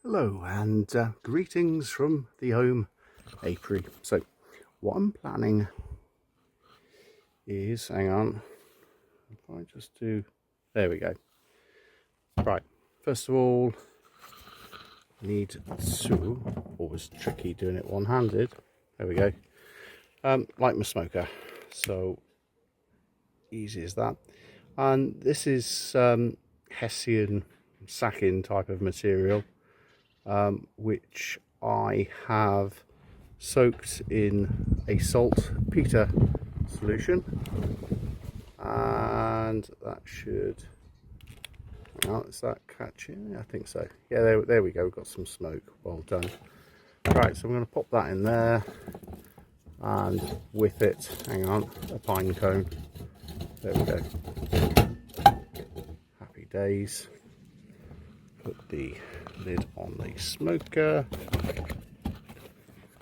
Hello and greetings from the home apiary. So what I'm planning is, hang on, if I just do, there we go. Right, first of all, need to, always tricky doing it one-handed, there we go, light my smoker, so easy as that. And this is Hessian sacking type of material, which I have soaked in a saltpeter solution, and that should, is that catching? I think so. Yeah, there we go, we've got some smoke. Well done. Right, so I'm going to pop that in there, and with it, hang on, a pine cone. There we go. Happy days. Put the lid on the smoker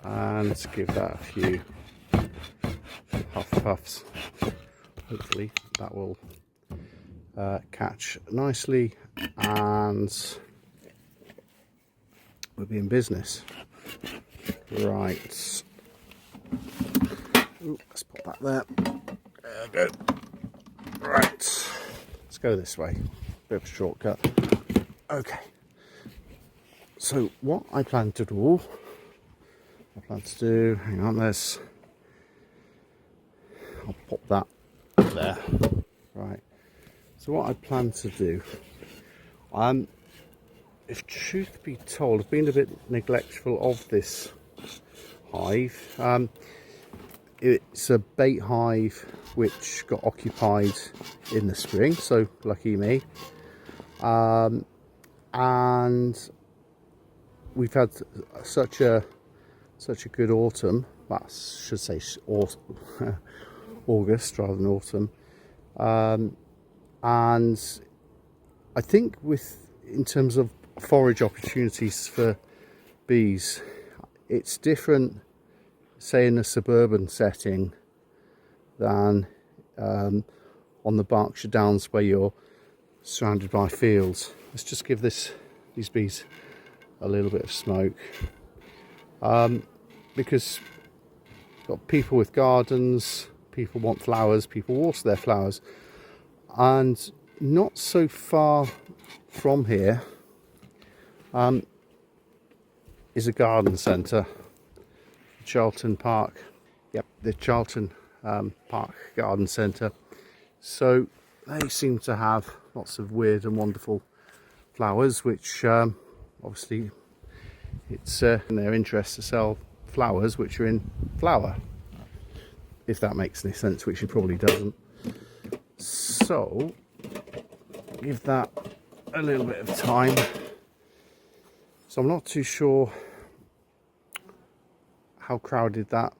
and give that a few huff puffs. Hopefully that will catch nicely and we'll be in business. Right. Ooh, let's pop that there. There we go. Right. Let's go this way. Bit of a shortcut. Okay. So what I plan to do, hang on, I'll pop that there. Right. So what I plan to do, if truth be told, I've been a bit neglectful of this hive. It's a bait hive which got occupied in the spring, so lucky me. And we've had such a good autumn. Well, I should say August rather than autumn. And I think in terms of forage opportunities for bees, it's different, say in a suburban setting, than on the Berkshire Downs where you're surrounded by fields. Let's just give these bees a little bit of smoke, because you've got people with gardens, people want flowers, people water their flowers, and not so far from here is a garden centre, Charlton Park. Yep, the Charlton Park Garden Centre. So they seem to have lots of weird and wonderful flowers, which obviously it's in their interest to sell flowers which are in flower, if that makes any sense, which it probably doesn't. So give that a little bit of time. So I'm not too sure how crowded that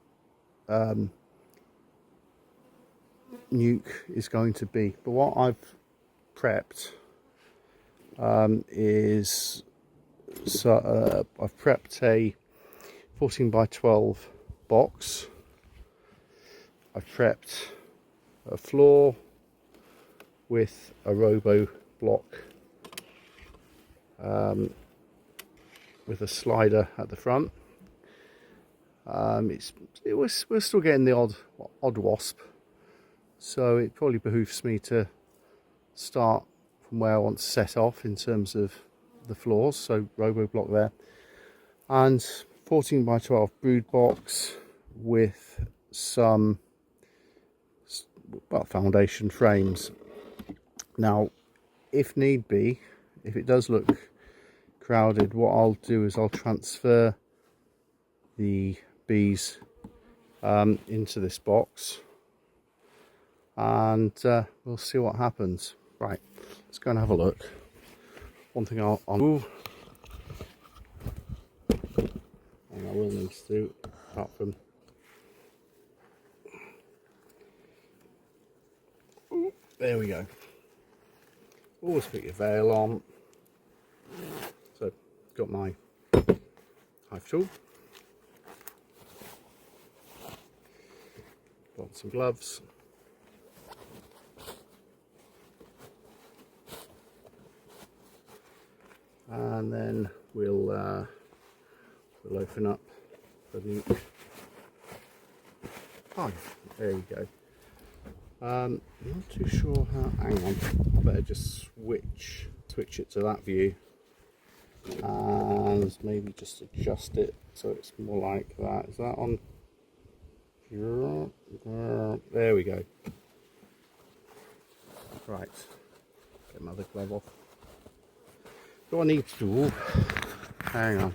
nuke is going to be, but what I've prepped is I've prepped a 14 by 12 box. I've prepped a floor with a robo block with a slider at the front. We're still getting the odd wasp, so it probably behooves me to start from where I want to set off in terms of the floors. So robo block there, and 14 by 12 brood box with some foundation frames. Now, if need be, if it does look crowded, what I'll do is I'll transfer the bees into this box, and we'll see what happens. Right, let's go and have a look. One thing I will need to do, apart from there we go, always put your veil on. So got my hive tool, got some gloves, and then we'll open up the hive. There you go. I'm not too sure how. Hang on, I better just switch it to that view, and maybe just adjust it so it's more like that. Is that on? There we go. Right, get my other glove off. What I need to do, hang on.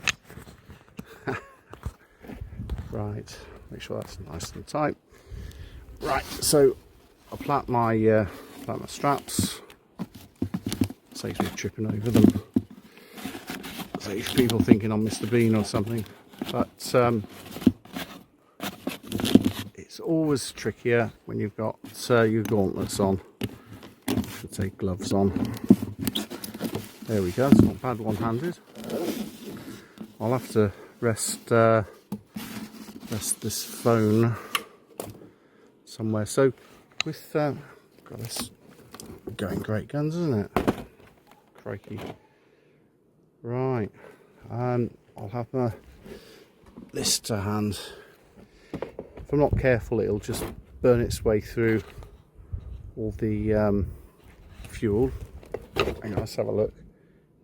Right, make sure that's nice and tight. Right, so I'll plait my straps. Saves me tripping over them. Saves people thinking I'm Mr. Bean or something. But it's always trickier when you've got your gauntlets on. To take gloves on. There we go. It's not bad one-handed. I'll have to rest this phone somewhere. So with got this going great guns, isn't it? Crikey. Right. I'll have my list to hand. If I'm not careful, it'll just burn its way through all the fuel. Hang on, let's have a look.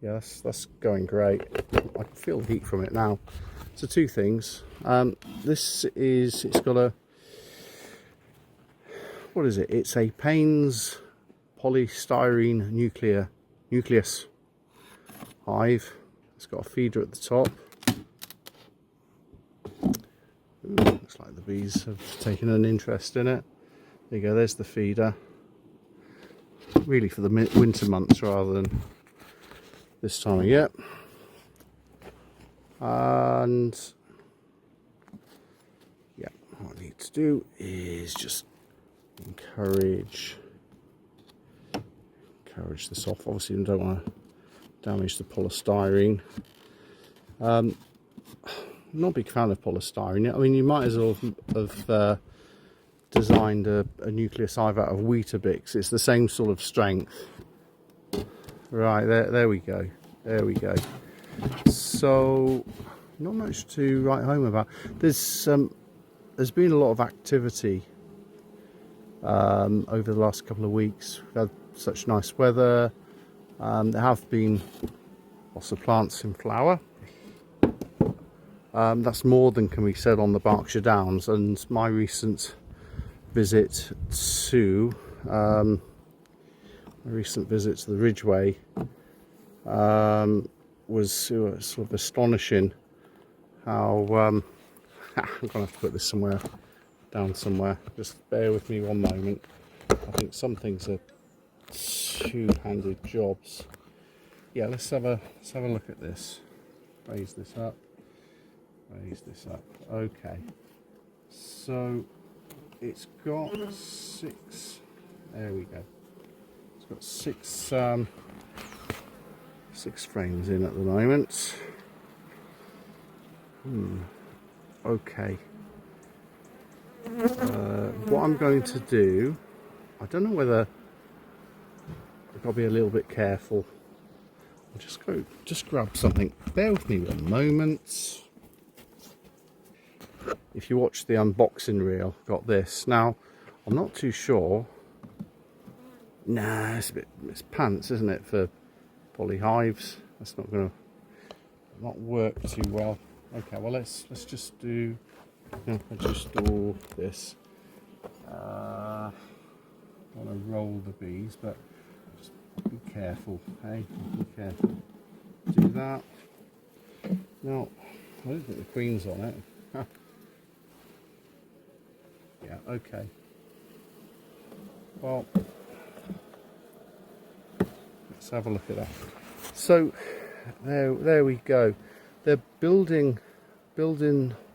Yeah, that's going great. I can feel the heat from it now. So two things. It's got a, what is it? It's a Payne's polystyrene nucleus hive. It's got a feeder at the top. Ooh, looks like the bees have taken an interest in it. There you go, there's the feeder. Really for the winter months rather than this time of year. And yeah, what I need to do is just encourage this off. Obviously you don't want to damage the polystyrene. Not a big fan of polystyrene. I mean, you might as well have designed a nucleus hive out of Weetabix. It's the same sort of strength. Right, there we go. There we go. So, not much to write home about. There's been a lot of activity over the last couple of weeks. We've had such nice weather. There have been lots of plants in flower. That's more than can be said on the Berkshire Downs, and my recent visit to the Ridgeway was sort of astonishing. How I'm gonna have to put this somewhere down somewhere. Just bear with me one moment. I think some things are two-handed jobs. Yeah, let's have a look at this. Raise this up. Raise this up. Okay. So it's got 6. There we go. It's got 6 frames in at the moment. Okay. What I'm going to do, I don't know whether I've got to be a little bit careful. I'll just grab something. Bear with me one moment. If you watch the unboxing reel, got this. Now, I'm not too sure. Nah, it's pants, isn't it, for polyhives? That's not going to work too well. Okay, well let's just do. Adjust all this. I want to roll the bees, but just be careful. Hey, be careful. Do that. No, I don't think the queen's on it. Yeah, okay. Well, let's have a look at that. So there we go. They're building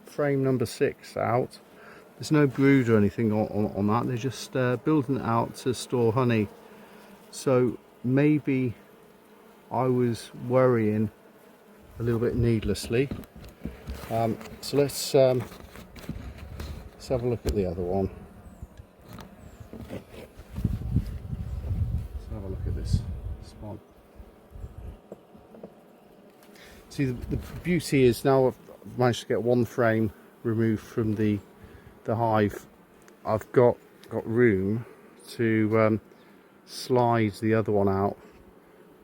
frame number 6 out. There's no brood or anything on that. They're just building it out to store honey. So maybe I was worrying a little bit needlessly. So let's have a look at the other one. Let's have a look at this one. See, the beauty is now I've managed to get one frame removed from the hive. I've got room to slide the other one out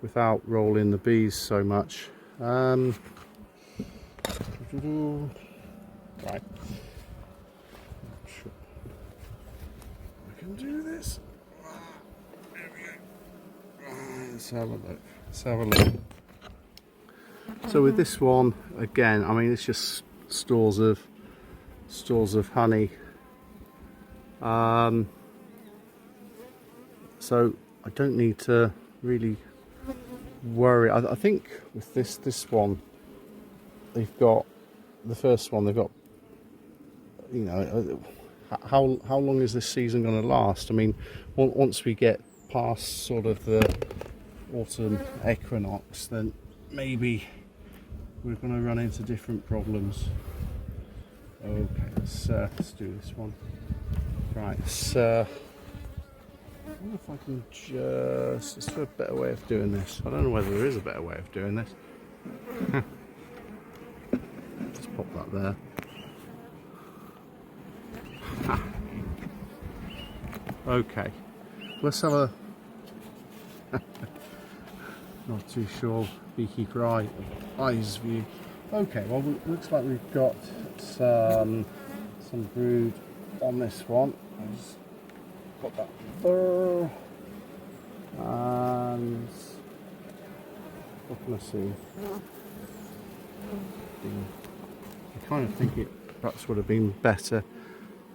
without rolling the bees so much. Right. Sure. I can do this. There we go. Let's have a look. Let's have a look. So with this one, again, I mean, it's just stores of honey. So I don't need to really worry. I think with this one, they've got the first one. They've got, you know, how long is this season going to last? I mean, once we get past sort of the autumn equinox, then maybe we're going to run into different problems. Okay, let's do this one. Right, I wonder if I can is there a better way of doing this? I don't know whether there is a better way of doing this. Just pop that there. Okay, let's have a not too sure beekeeper eyes view. Okay, well, looks like we've got some brood on this one. I'll just put that there. And what can I see? I kind of think it perhaps would have been better.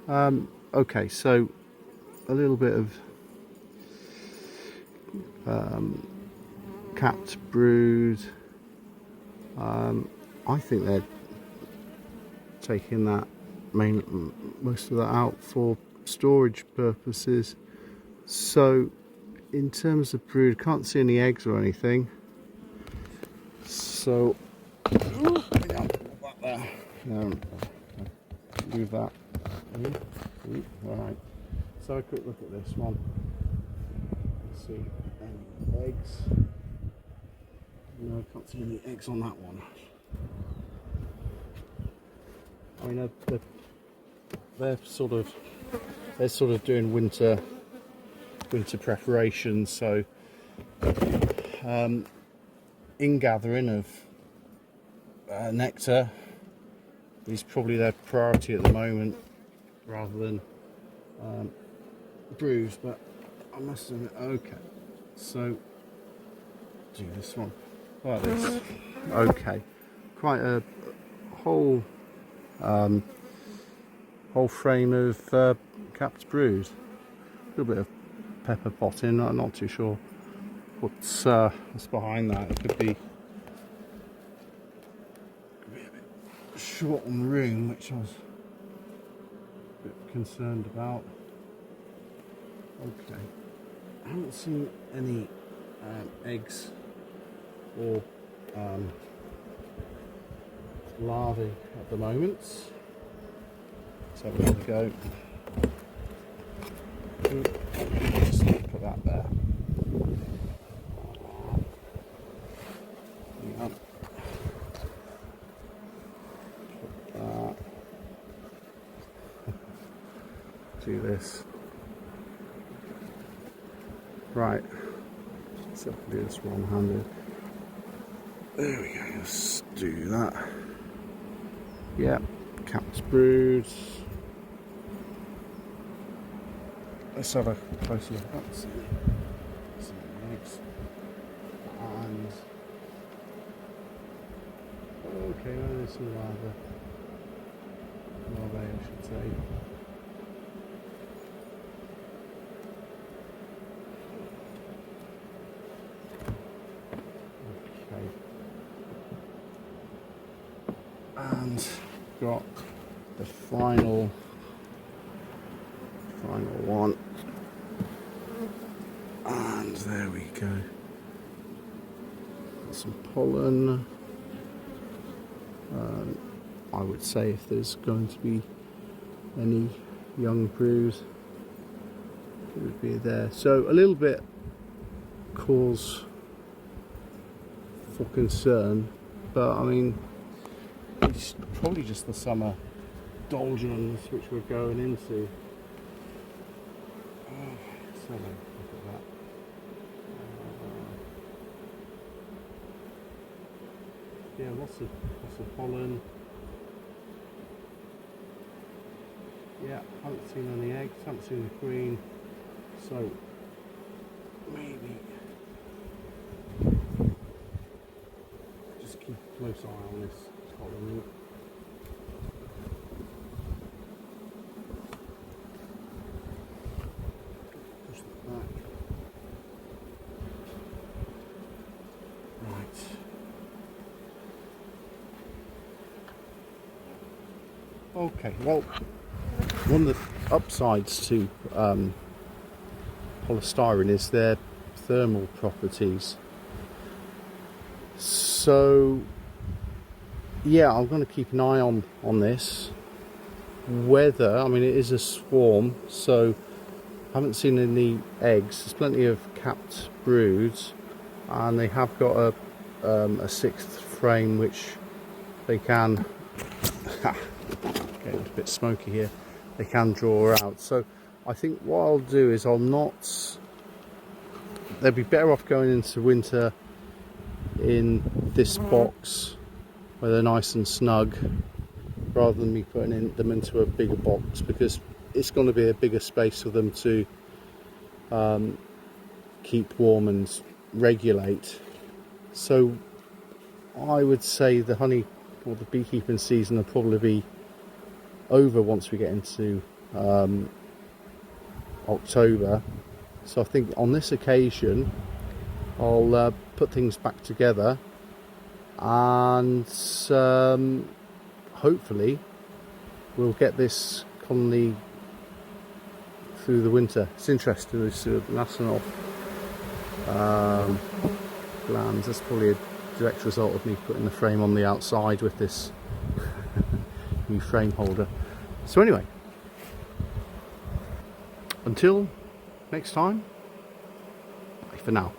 Okay, so a little bit of capped brood. I think they're taking that most of that out for storage purposes. So in terms of brood, can't see any eggs or anything. So move that. Right. So a quick look at this one. Let's see any eggs. No, I can't see any eggs on that one. I mean, they're sort of doing winter preparations, so ingathering of nectar is probably their priority at the moment, rather than broods. But I must admit, okay, so do this one like this. Okay, quite a whole frame of capped brood. A little bit of pepper potting. I'm not too sure what's behind that. It could be a bit short on room, which I was a bit concerned about. Okay, I haven't seen any eggs or larvae at the moment. Let's have another go. Just put that there. Yep. Put that. Do this. Right. Let's do this one-handed. There we go. Let's do that. Yep. Capped brood. Let's have a closer look at some eggs. And okay, now there's some larvae, I should say. Okay. And got the final one, and there we go. Got some pollen. I would say if there's going to be any young brood, it would be there. So a little bit cause for concern but I mean, it's probably just the summer doldrums which we're going into. So look at that. Yeah, lots of pollen. Yeah, haven't seen any eggs, haven't seen the queen, so maybe just keep a close eye on this pollen. Push that back. Right. Okay, well, one of the upsides to polystyrene is their thermal properties. So, yeah, I'm going to keep an eye on this. Whether, I mean, it is a swarm, so I haven't seen any eggs. There's plenty of capped broods, and they have got a sixth frame which they can. Getting a bit smoky here. They can draw out. So I think what I'll do is they'd be better off going into winter in this box where they're nice and snug, rather than me putting them into a bigger box, because it's going to be a bigger space for them to keep warm and regulate. So I would say the honey or the beekeeping season will probably be over once we get into October. So I think on this occasion I'll put things back together, and hopefully we'll get this colony through the winter. It's interesting, this national glands. That's probably a direct result of me putting the frame on the outside with this new frame holder. So anyway, until next time, bye for now.